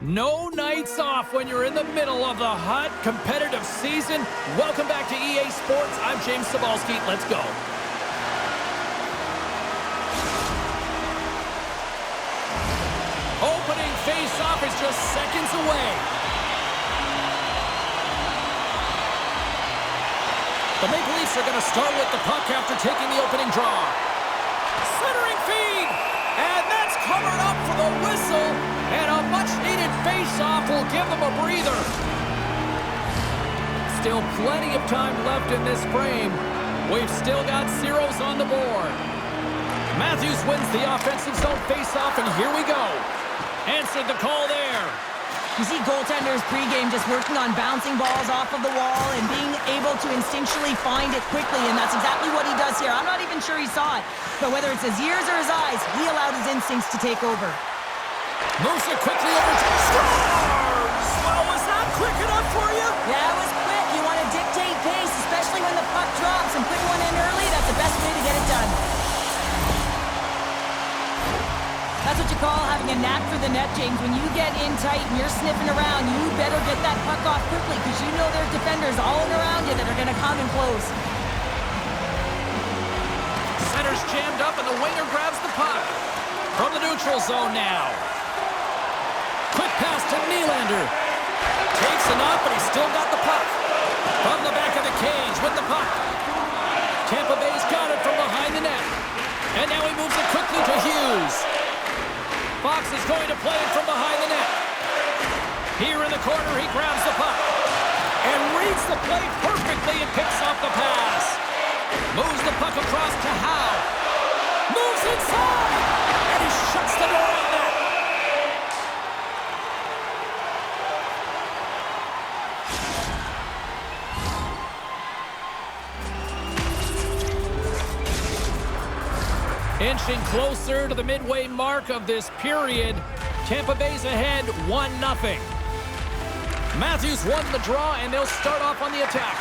No nights off when you're in the middle of the hot, competitive season. Welcome back to EA Sports. I'm James Cybulski. Let's go. Opening face-off is just seconds away. The Maple Leafs are going to start with the puck after taking the opening draw. Centering feed, and that's covered up for the whistle, and a much-needed face-off will give them a breather. Still plenty of time left in this frame. We've still got zeros on the board. Matthews wins the offensive zone face-off, and here we go. Answered the call there. You see goaltenders pregame just working on bouncing balls off of the wall and being able to instinctually find it quickly, and that's exactly what he does here. I'm not even sure he saw it, but whether it's his ears or his eyes, he allowed his instincts to take over. Moves it quickly over to scores! Well, was that quick enough for you? Yeah, it was quick. You want to dictate pace, especially when the puck drops, and putting one in early, that's the best way to get it done. That's what you call having a knack for the net, James. When you get in tight and you're sniffing around, you better get that puck off quickly because you know there's defenders all around you that are going to come and close. Center's jammed up and the winger grabs the puck. From the neutral zone now. Quick pass to Nylander. Takes it up, but he's still got the puck. From the back of the cage with the puck. Tampa Bay's got it from behind the net. And now he moves it quickly to Hughes. Fox is going to play it from behind the net. Here in the corner, he grabs the puck. And reads the play perfectly and picks off the pass. Moves the puck across to Howe. Moves inside! And he shuts the door on that. Inching closer to the midway mark of this period. Tampa Bay's ahead 1-0. Matthews won the draw, and they'll start off on the attack.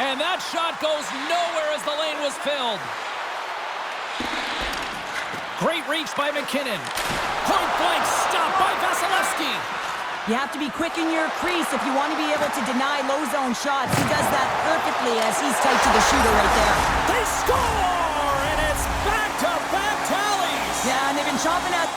And that shot goes nowhere as the lane was filled. Great reach by McKinnon. Point blank stop by Vasilevsky. You have to be quick in your crease if you want to be able to deny low zone shots. He does that perfectly as he's tight to the shooter right there. They score! And it's back-to-back tallies! Yeah, and they've been chomping at...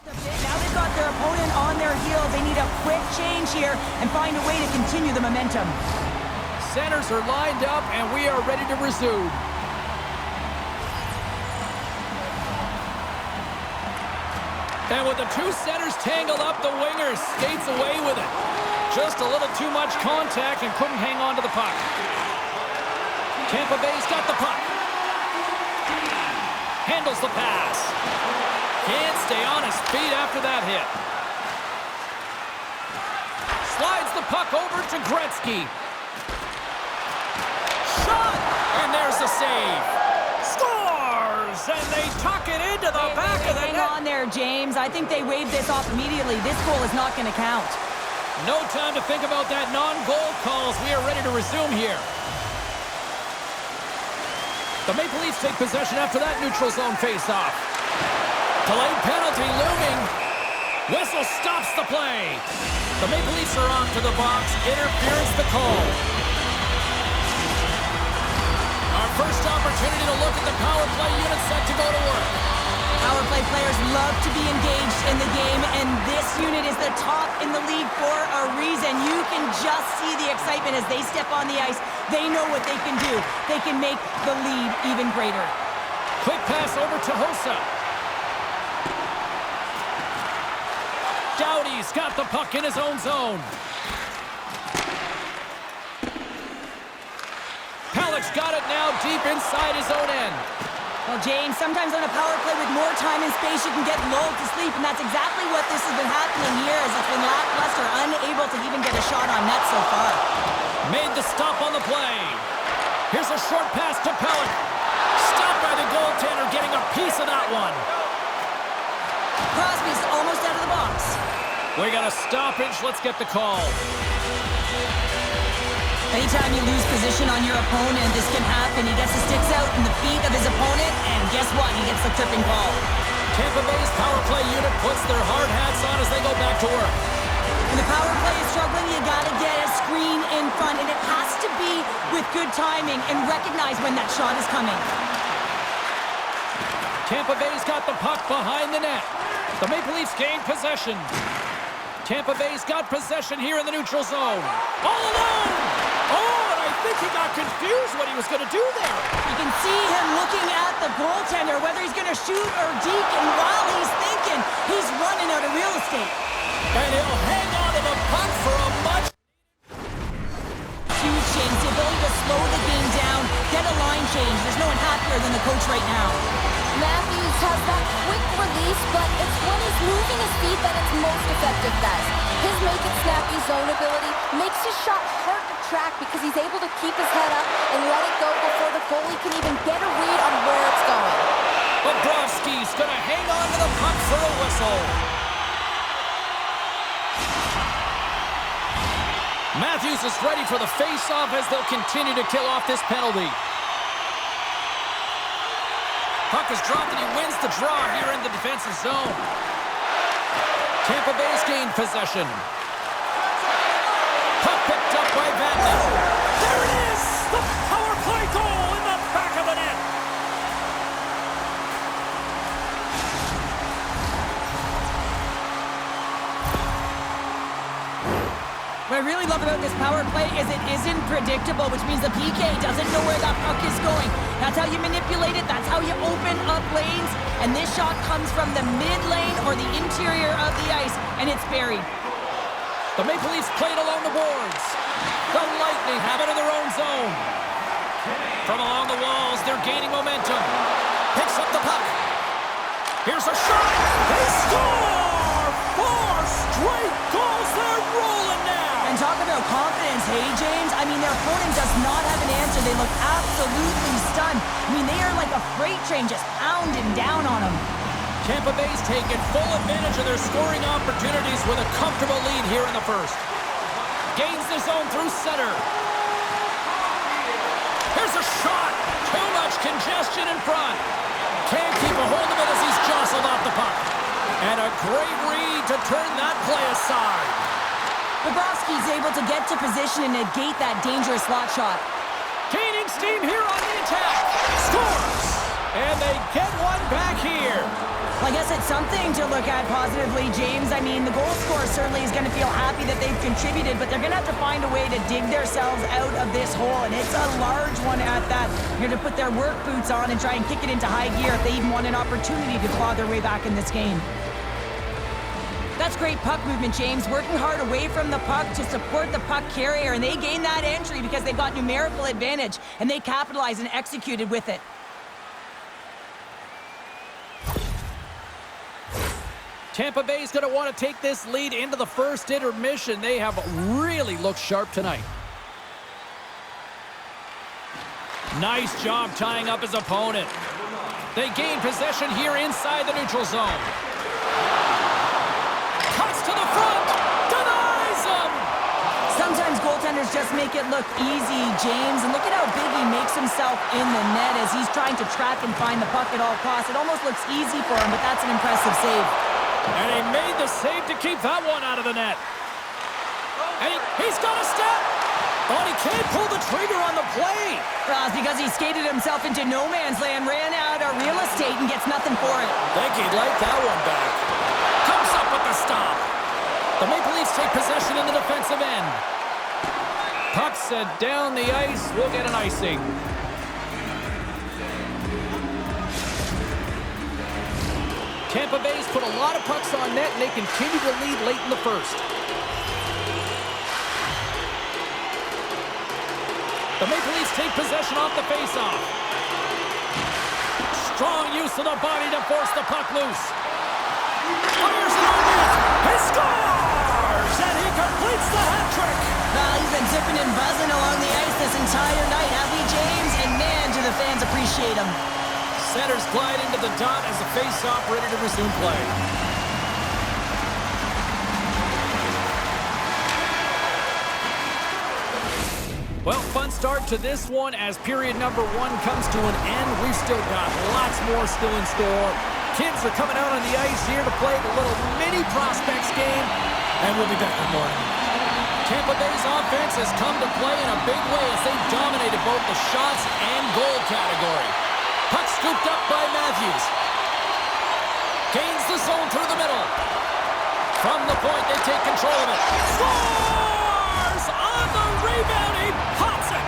Now they've got their opponent on their heels. They need a quick change here and find a way to continue the momentum. Centers are lined up, and we are ready to resume. And with the two centers tangled up, the winger skates away with it. Just a little too much contact and couldn't hang on to the puck. Tampa Bay's got the puck. Handles the pass. Can't stay on his feet after that hit. Slides the puck over to Gretzky. Shot! And there's the save. Scores! And they tuck it into the back of the net. Hang on there, James. I think they waved this off immediately. This goal is not going to count. No time to think about that non-goal calls. We are ready to resume here. The Maple Leafs take possession after that neutral zone face-off. Delayed penalty looming. Whistle stops the play. The Maple Leafs are on to the box. Interference the call. Our first opportunity to look at the power play unit set to go to work. Power play players love to be engaged in the game, and this unit is the top in the league for a reason. You can just see the excitement as they step on the ice. They know what they can do. They can make the lead even greater. Quick pass over to Hossa. Doughty's got the puck in his own zone. Halleck's got it now deep inside his own end. Well, James, sometimes on a power play with more time and space, you can get lulled to sleep, and that's exactly what this has been happening here as it's been lackluster, unable to even get a shot on net so far. Made the stop on the play. Here's a short pass to Pellick. Stopped by the goaltender, getting a piece of that one. Crosby's almost out of the box. We got a stoppage. Let's get the call. Anytime you lose position on your opponent, this can happen. He gets the sticks out in the feet of his opponent, and guess what? He gets the tripping call. Tampa Bay's power play unit puts their hard hats on as they go back to work. When the power play is struggling, you got to get a screen in front, and it has to be with good timing and recognize when that shot is coming. Tampa Bay's got the puck behind the net. The Maple Leafs gain possession. Tampa Bay's got possession here in the neutral zone. All alone! Oh, and I think he got confused what he was going to do there. You can see him looking at the goaltender, whether he's going to shoot or deke, and while he's thinking, he's running out of real estate. And he'll hang on to the puck for a much... Huge change, the ability to slow the game down, get a line change. There's no one happier than the coach right now. Matthews has that quick release, but it's when he's moving his feet that it's most effective best. His make-it-snappy zone ability makes his shot hard to track because he's able to keep his head up and let it go before the goalie can even get a read on where it's going. Bobrovsky's going to hang on to the puck for a whistle. Matthews is ready for the face-off as they'll continue to kill off this penalty. Puck is dropped and he wins the draw here in the defensive zone. Tampa Bay's gained possession. Puck picked up by Vatanen. There it is! The power play goal in the back of the net. What I really love about this power play is it isn't predictable, which means the PK doesn't know where that puck is going. That's how you manipulate it. That's how you open up lanes. And this shot comes from the mid lane or the interior of the ice, and it's buried. The Maple Leafs played along the boards. The Lightning have it in their own zone. From along the walls, they're gaining momentum. Picks up the puck. Here's a shot. They score! 4 straight goals. They're rolling now. And talk about confidence, hey, James? I mean, their opponent does not have an answer. They look absolutely stunned. I mean, they are like a freight train just pounding down on them. Tampa Bay's taken full advantage of their scoring opportunities with a comfortable lead here in the first. Gains the zone through center. Here's a shot. Too much congestion in front. Can't keep a hold of it as he's jostled off the puck. And a great read to turn that play aside. Bobrovsky's able to get to position and negate that dangerous slot shot. Gaining steam here on the attack. Scores! And they get one back here. Well, I guess it's something to look at positively, James. I mean, the goal scorer certainly is going to feel happy that they've contributed, but they're going to have to find a way to dig themselves out of this hole, and it's a large one at that. They're going to put their work boots on and try and kick it into high gear if they even want an opportunity to claw their way back in this game. That's great puck movement, James. Working hard away from the puck to support the puck carrier, and they gain that entry because they've got numerical advantage, and they capitalized and executed with it. Tampa Bay's going to want to take this lead into the first intermission. They have really looked sharp tonight. Nice job tying up his opponent. They gain possession here inside the neutral zone. Cuts to the front. Denies him. Sometimes goaltenders just make it look easy, James. And look at how big he makes himself in the net as he's trying to track and find the puck at all costs. It almost looks easy for him, but that's an impressive save. And he made the save to keep that one out of the net. And he's got a step. Oh, he can't pull the trigger on the play. Well, it's because he skated himself into no man's land, ran out of real estate, and gets nothing for it. Think he'd like that one back. Comes up with the stop. The Maple Leafs take possession in the defensive end. Puck set down the ice. We'll get an icing. Tampa Bay's put a lot of pucks on net, and they continue to lead late in the first. The Maple Leafs take possession off the faceoff. Strong use of the body to force the puck loose. Fires it on net. He scores! And he completes the hat trick. Well, he's been zipping and buzzing along the ice this entire night, hasn't he, James? And man, do the fans appreciate him. Centers glide into the dot as the face-off ready to resume play. Well, fun start to this one as period number 1 comes to an end. We've still got lots more still in store. Kids are coming out on the ice here to play the little mini prospects game, and we'll be back in the morning. Tampa Bay's offense has come to play in a big way as they dominated both the shots and goal category. Puck scooped up by Matthews. Gains the zone through the middle. From the point, they take control of it. Scores! On the rebound, he pops it!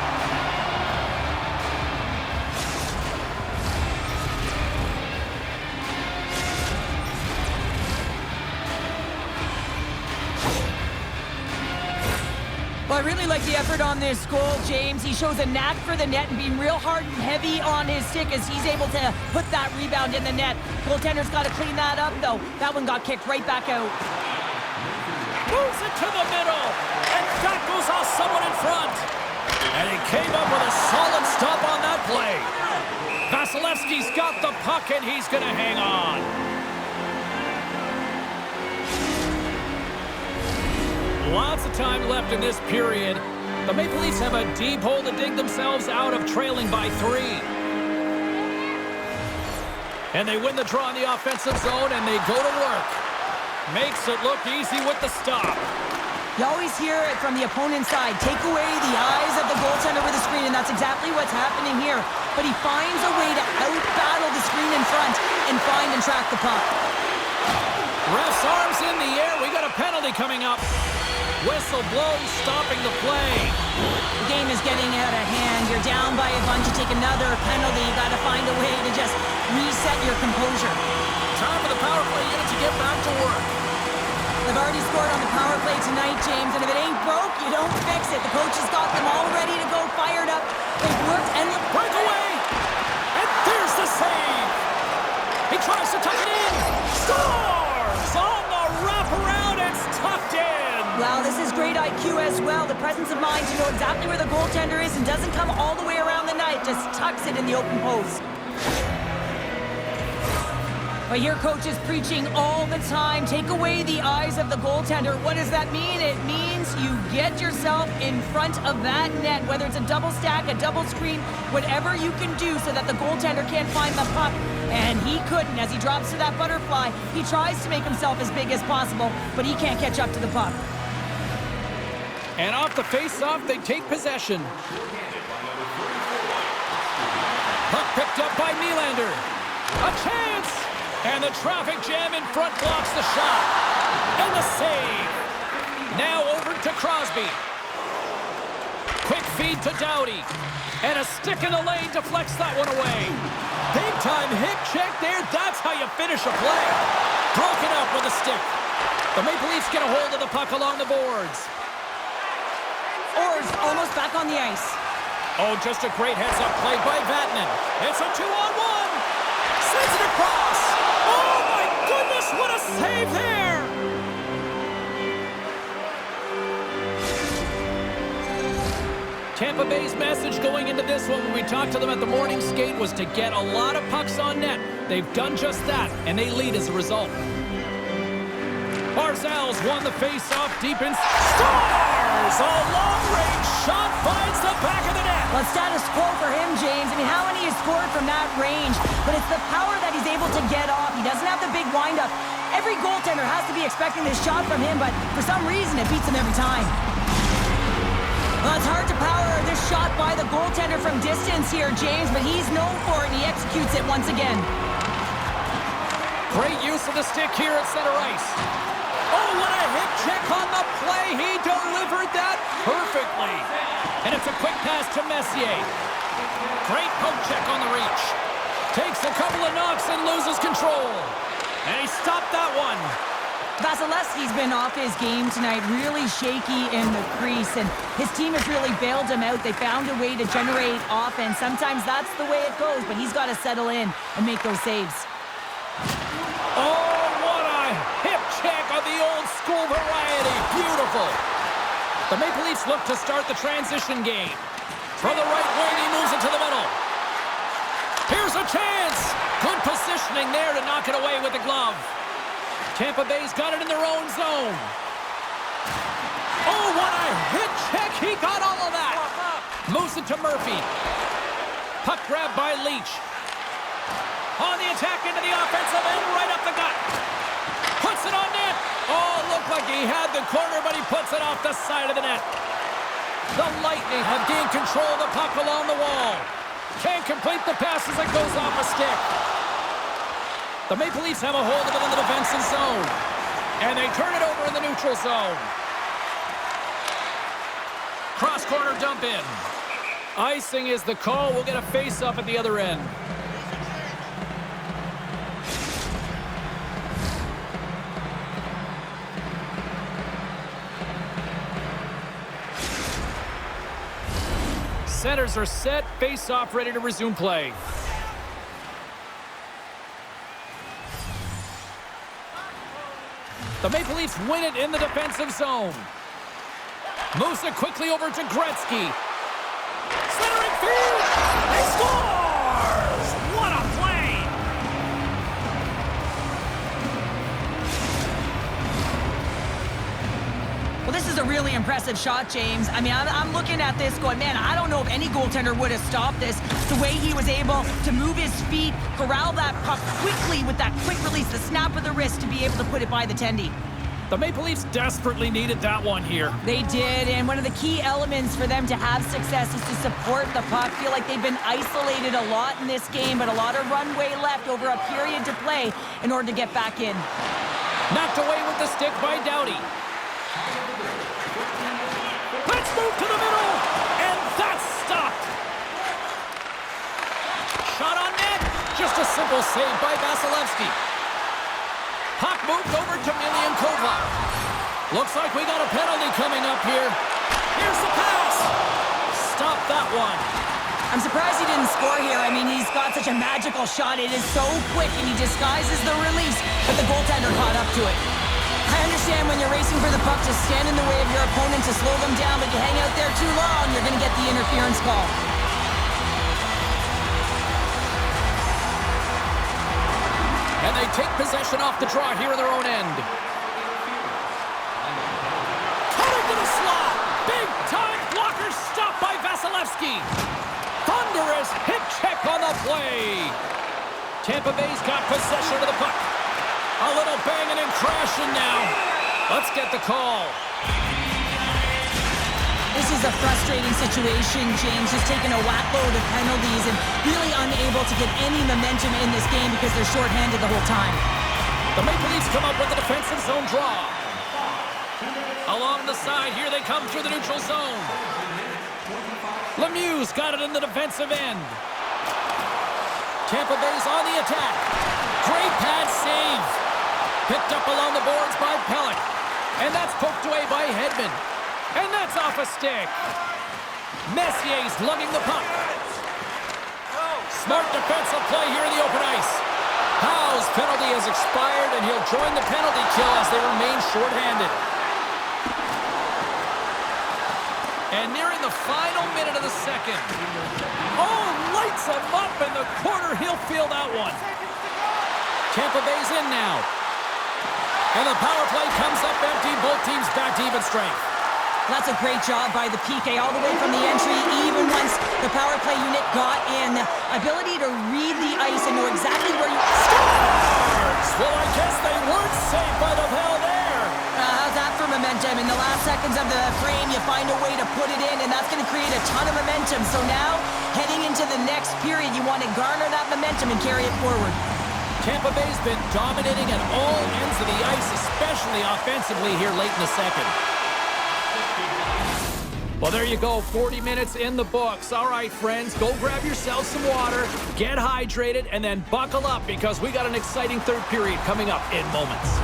Well, I really like the effort on this goal, James. He shows a knack for the net and being real hard and heavy on his stick as he's able to put that rebound in the net. Goaltender's got to clean that up, though. That one got kicked right back out. Moves it to the middle, and that goes off someone in front. And he came up with a solid stop on that play. Vasilevsky's got the puck, and he's going to hang on. Lots of time left in this period. The Maple Leafs have a deep hole to dig themselves out of, trailing by 3. And they win the draw in the offensive zone, and they go to work. Makes it look easy with the stop. You always hear it from the opponent's side. Take away the eyes of the goaltender with the screen, and that's exactly what's happening here. But he finds a way to out-battle the screen in front and find and track the puck. Ref's arms in the air. We got a penalty coming up. Whistle blows, stopping the play. The game is getting out of hand. You're down by a bunch. You take another penalty. You got to find a way to just reset your composure. Time for the power play unit to get back to work. They've already scored on the power play tonight, James, and if it ain't broke, you don't fix it. The coach has got them all ready to go, fired up. They've worked and breakaway! And there's the save! He tries to tuck it in! Scores! On the wraparound, it's tucked in! Wow, this is great IQ as well. The presence of mind to know exactly where the goaltender is and doesn't come all the way around the net, just tucks it in the open post. But here coach is preaching all the time. Take away the eyes of the goaltender. What does that mean? It means you get yourself in front of that net, whether it's a double stack, a double screen, whatever you can do so that the goaltender can't find the puck. And he couldn't. As he drops to that butterfly, he tries to make himself as big as possible, but he can't catch up to the puck. And off the face-off, they take possession. Puck picked up by Nylander. A chance! And the traffic jam in front blocks the shot. And the save. Now over to Crosby. Quick feed to Doughty. And a stick in the lane deflects that one away. Big time hip check there. That's how you finish a play. Broken up with a stick. The Maple Leafs get a hold of the puck along the boards. Orr's almost back on the ice. Oh, just a great heads-up play by Vatanen. It's a 2-on-1. Sends it across. Oh, my goodness, what a save there. Tampa Bay's message going into this one when we talked to them at the morning skate was to get a lot of pucks on net. They've done just that, and they lead as a result. Barzal's won the face-off deep in. Scores! A long-range shot finds the back of the net. Well, status quo for him, James. I mean, how many has scored from that range? But it's the power that he's able to get off. He doesn't have the big wind-up. Every goaltender has to be expecting this shot from him, but for some reason, it beats him every time. Well, it's hard to power this shot by the goaltender from distance here, James, but he's known for it, and he executes it once again. Great use of the stick here at center ice. Oh, what a hip check on the play. He delivered that perfectly. And it's a quick pass to Messier. Great poke check on the reach. Takes a couple of knocks and loses control. And he stopped that one. Vasilevsky's been off his game tonight, really shaky in the crease, and his team has really bailed him out. They found a way to generate offense. Sometimes that's the way it goes, but he's got to settle in and make those saves. Oh, what a hip check of the old school variety. Beautiful. The Maple Leafs look to start the transition game. From the right wing, he moves it to the middle. Here's a chance. Good positioning there to knock it away with the glove. Tampa Bay's got it in their own zone. Oh, what a hit check. He got all of that. Moves it to Murphy. Puck grab by Leach. On the attack into the offensive end, right up the gut. Puts it on net. Oh, looked like he had the corner, but he puts it off the side of the net. The Lightning have gained control of the puck along the wall. Can't complete the pass as it goes off a stick. The Maple Leafs have a hold of it in the defensive zone. And they turn it over in the neutral zone. Cross-corner dump in. Icing is the call. We'll get a face-up at the other end. Centers are set, face-off ready to resume play. The Maple Leafs win it in the defensive zone. Moves it quickly over to Gretzky. Centering field! He scores! What a play! Well, this is a really impressive shot, James. I mean, I'm looking at this going, man, I don't know if any goaltender would have stopped this. The way he was able to move his feet, corral that puck quickly with that quick release, the snap of the wrist to be able to put it by the tendy. The Maple Leafs desperately needed that one here. They did, and one of the key elements for them to have success is to support the puck. Feel like they've been isolated a lot in this game, but a lot of runway left over a period to play in order to get back in. Knocked away with the stick by Doughty. Let's move to the middle, and that's stopped. Shot on net. Just a simple save by Vasilevsky. Puck moved over to Miliankova. Looks like we got a penalty coming up here. Here's the pass. Stop that one. I'm surprised he didn't score here. I mean, he's got such a magical shot. It is so quick, and he disguises the release, but the goaltender caught up to it. I understand when you're racing for the puck to stand in the way of your opponent to slow them down, but you hang out there too long, you're going to get the interference call. And they take possession off the draw here in their own end. Coming to the slot. Big time blocker stopped by Vasilevsky. Thunderous hip check on the play. Tampa Bay's got possession of the puck. A little banging and crashing now. Let's get the call. This is a frustrating situation, James, just taking a whack load of penalties and really unable to get any momentum in this game because they're shorthanded the whole time. The Maple Leafs come up with the defensive zone draw. Along the side, here they come through the neutral zone. Lemieux's got it in the defensive end. Tampa Bay's on the attack. Great pad save. Picked up along the boards by Pelech. And that's poked away by Hedman. And that's off a stick. Messier's lugging the puck. Smart defensive play here in the open ice. Howe's penalty has expired, and he'll join the penalty kill as they remain shorthanded. And nearing the final minute of the second. Oh, lights him up in the corner. He'll feel that one. Tampa Bay's in now. And the power play comes up empty. Both teams back to even strength. That's a great job by the PK all the way from the entry, even once the power play unit got in. Ability to read the ice and know exactly where you... Scores! Well, I guess they weren't safe by the hell there. How's that for momentum? In the last seconds of the frame, you find a way to put it in, and that's going to create a ton of momentum. So now, heading into the next period, you want to garner that momentum and carry it forward. Tampa Bay's been dominating at all ends of the ice, especially offensively here late in the second. Well, there you go, 40 minutes in the books. All right, friends, go grab yourself some water, get hydrated, and then buckle up because we got an exciting third period coming up in moments.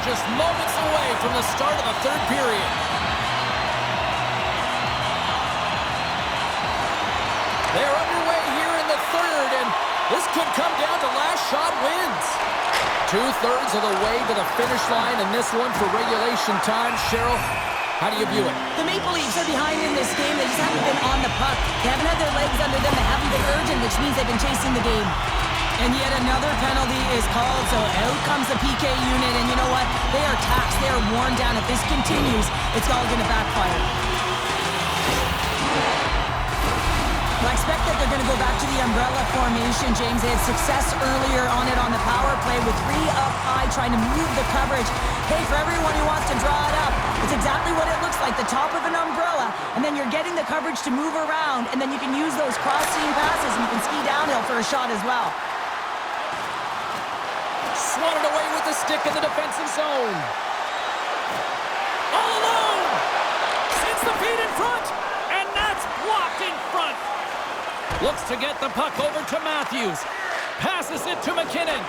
just moments away from the start of the third period. They're underway here in the third, and this could come down to last shot wins. 2/3 of the way to the finish line in this one for regulation time. Cheryl, how do you view it? The Maple Leafs are behind in this game. They just haven't been on the puck. They haven't had their legs under them. They haven't been urgent, which means they've been chasing the game. And yet another penalty is called, so out comes the PK unit. And you know what? They are taxed. They are worn down. If this continues, it's all going to backfire. Well, I expect that they're going to go back to the umbrella formation, James. They had success earlier on it on the power play with 3 up high trying to move the coverage. Hey, for everyone who wants to draw it up, it's exactly what it looks like, the top of an umbrella, and then you're getting the coverage to move around, and then you can use those cross-seam passes, and you can ski downhill for a shot as well. Swatted away with the stick in the defensive zone. All alone! Sends the feet in front, and that's blocked in front. Looks to get the puck over to Matthews. Passes it to McKinnon.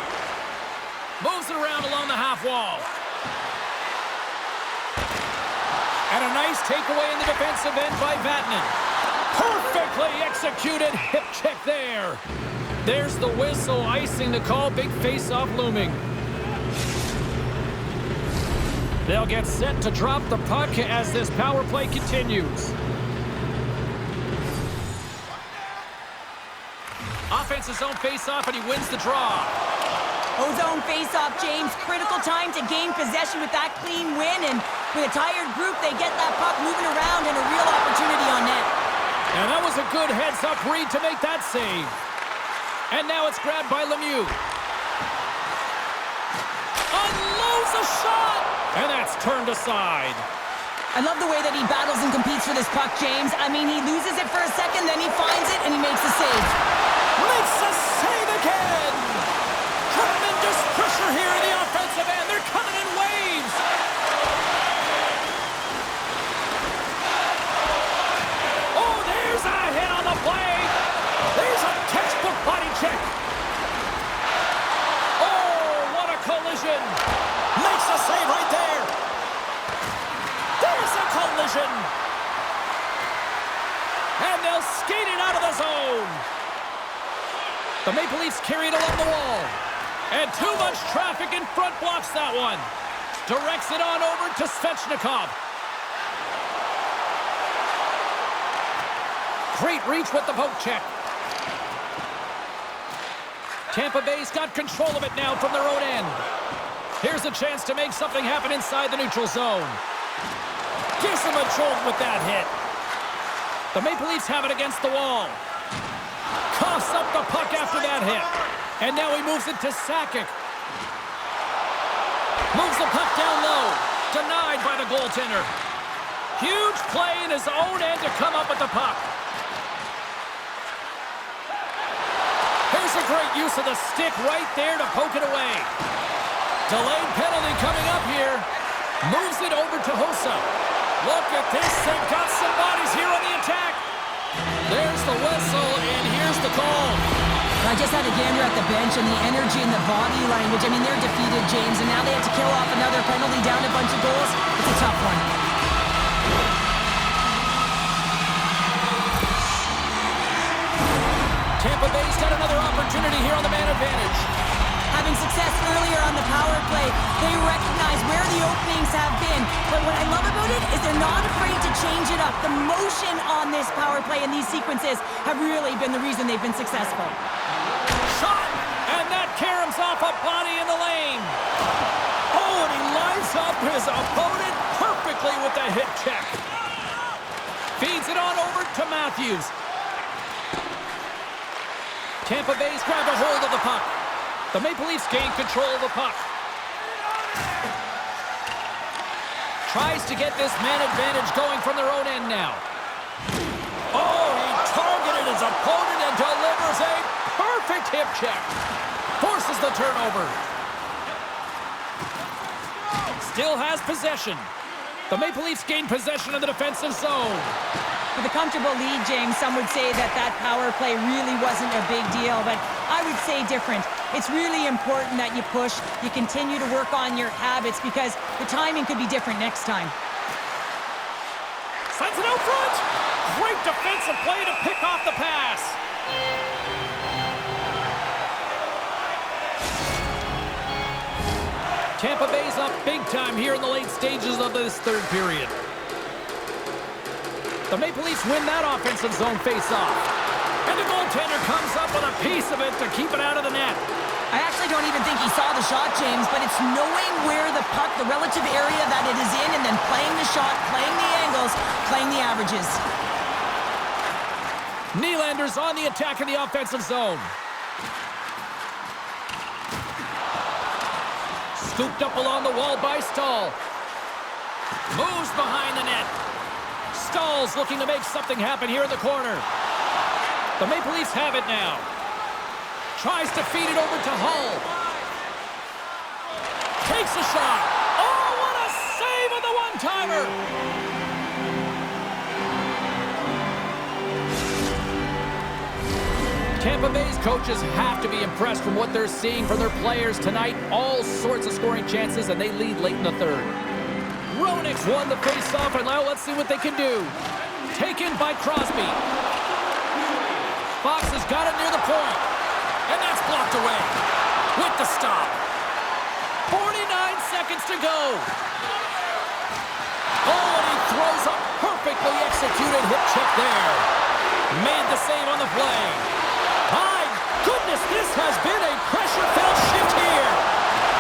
Moves it around along the half wall. And a nice takeaway in the defensive end by Vatanen. Perfectly executed hip check there. There's the whistle, icing the call. Big face-off looming. They'll get set to drop the puck as this power play continues. Offensive zone face-off, and he wins the draw. Zone face-off, James. Critical time to gain possession with that clean win, and with a tired group, they get that puck moving around and a real opportunity on net. And that was a good heads-up read to make that save. And now it's grabbed by Lemieux. Unloads a shot! And that's turned aside. I love the way that he battles and competes for this puck, James. I mean, he loses it for a second, then he finds it, and he makes the save. Makes the save again! Tremendous pressure here in the offensive end. They're coming in waves. Oh, there's a hit on the play. There's a textbook body check. Oh, what a collision. Makes a save right there. There's a collision. And they'll skate it out of the zone. The Maple Leafs carry it along the wall. And too much traffic in front blocks that one. Directs it on over to Svechnikov. Great reach with the poke check. Tampa Bay's got control of it now from their own end. Here's a chance to make something happen inside the neutral zone. Gives him a jolt with that hit. The Maple Leafs have it against the wall. Coughs up the puck after that hit. And now he moves it to Sakic. Moves the puck down low. Denied by the goaltender. Huge play in his own end to come up with the puck. Here's a great use of the stick right there to poke it away. Delayed penalty coming up here. Moves it over to Hossa. Look at this. They've got some bodies here on the attack. There's the whistle, and here's the call. I just had a gander at the bench, and the energy and the body language. I mean, they're defeated, James, and now they have to kill off another penalty, down a bunch of goals. It's a tough one. Tampa Bay's got another opportunity here on the man advantage. Having success earlier on the power play, they recognize where the openings have been. But what I love about it is they're not afraid to change it up. The motion on this power play and these sequences have really been the reason they've been successful. Shot! And that caroms off a body in the lane. Oh, and he lines up his opponent perfectly with the hip check. Feeds it on over to Matthews. Tampa Bay's grabbed a hold of the puck. The Maple Leafs gain control of the puck. Tries to get this man advantage going from their own end now. Oh, he targeted his opponent and delivers a perfect hip check. Forces the turnover. Still has possession. The Maple Leafs gain possession of the defensive zone. With a comfortable lead, James, some would say that that power play really wasn't a big deal, but I would say different. It's really important that you push, you continue to work on your habits because the timing could be different next time. Sends it out front. Great defensive play to pick off the pass. Tampa Bay's up big time here in the late stages of this third period. The Maple Leafs win that offensive zone face-off. And the goaltender comes up with a piece of it to keep it out of the net. I actually don't even think he saw the shot, James, but it's knowing where the puck, the relative area that it is in, and then playing the shot, playing the angles, playing the averages. Nylander's on the attack in the offensive zone. Scooped up along the wall by Stahl. Moves behind the net. Stahl's looking to make something happen here in the corner. The Maple Leafs have it now. Tries to feed it over to Hull. Takes a shot. Oh, what a save on the one-timer! Tampa Bay's coaches have to be impressed from what they're seeing from their players tonight. All sorts of scoring chances, and they lead late in the third. Roenick's won the face-off, and now let's see what they can do. Taken by Crosby. Fox has got it near the point. And that's blocked away. With the stop. 49 seconds to go. Oh, and he throws a perfectly executed hip check there. Made the save on the play. My goodness, this has been a pressure-filled shift here.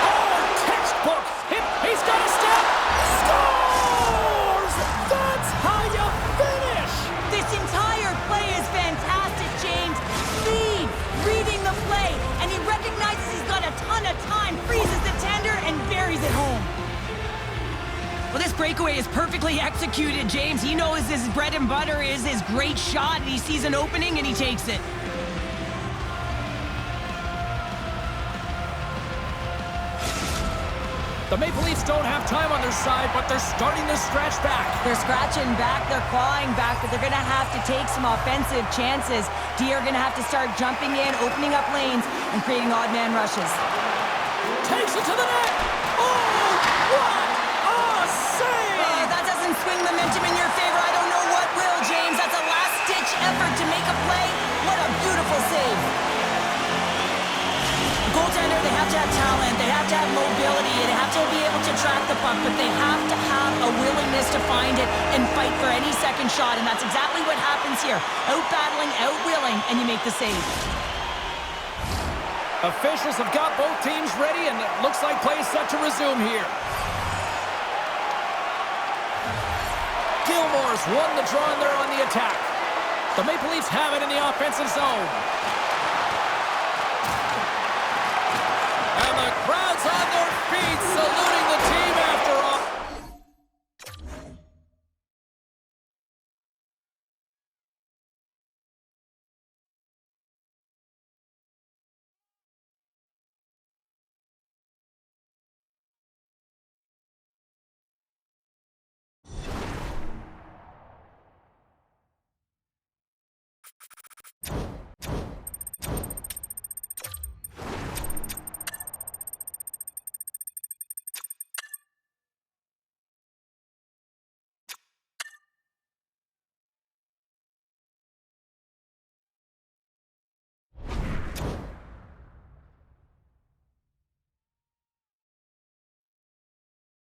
Oh, textbook. He's got a step. Scores! That's how you finish. This entire play is fantastic, James. Speed, reading the play, and he recognizes he's got a ton of time, freezes the tender, and buries it home. Well, this breakaway is perfectly executed, James. He knows his bread and butter is his great shot, and he sees an opening, and he takes it. The Maple Leafs don't have time on their side, but they're starting to scratch back. They're scratching back, they're clawing back, but they're going to have to take some offensive chances. D are going to have to start jumping in, opening up lanes, and creating odd man rushes. Takes it to the net. Oh, what a save! That doesn't swing momentum in your favor. I don't know what will, James. That's a last-ditch effort to make a play. What a beautiful save. Goaltender, they have to have talent, they have to have mobility, they have to be able to track the puck, but they have to have a willingness to find it and fight for any second shot, and that's exactly what happens here. Out-battling, out-willing, and you make the save. Officials have got both teams ready, and it looks like play is set to resume here. Gilmore's won the draw, and they're on the attack. The Maple Leafs have it in the offensive zone. And the crowd's on their feet, saluting the team after all.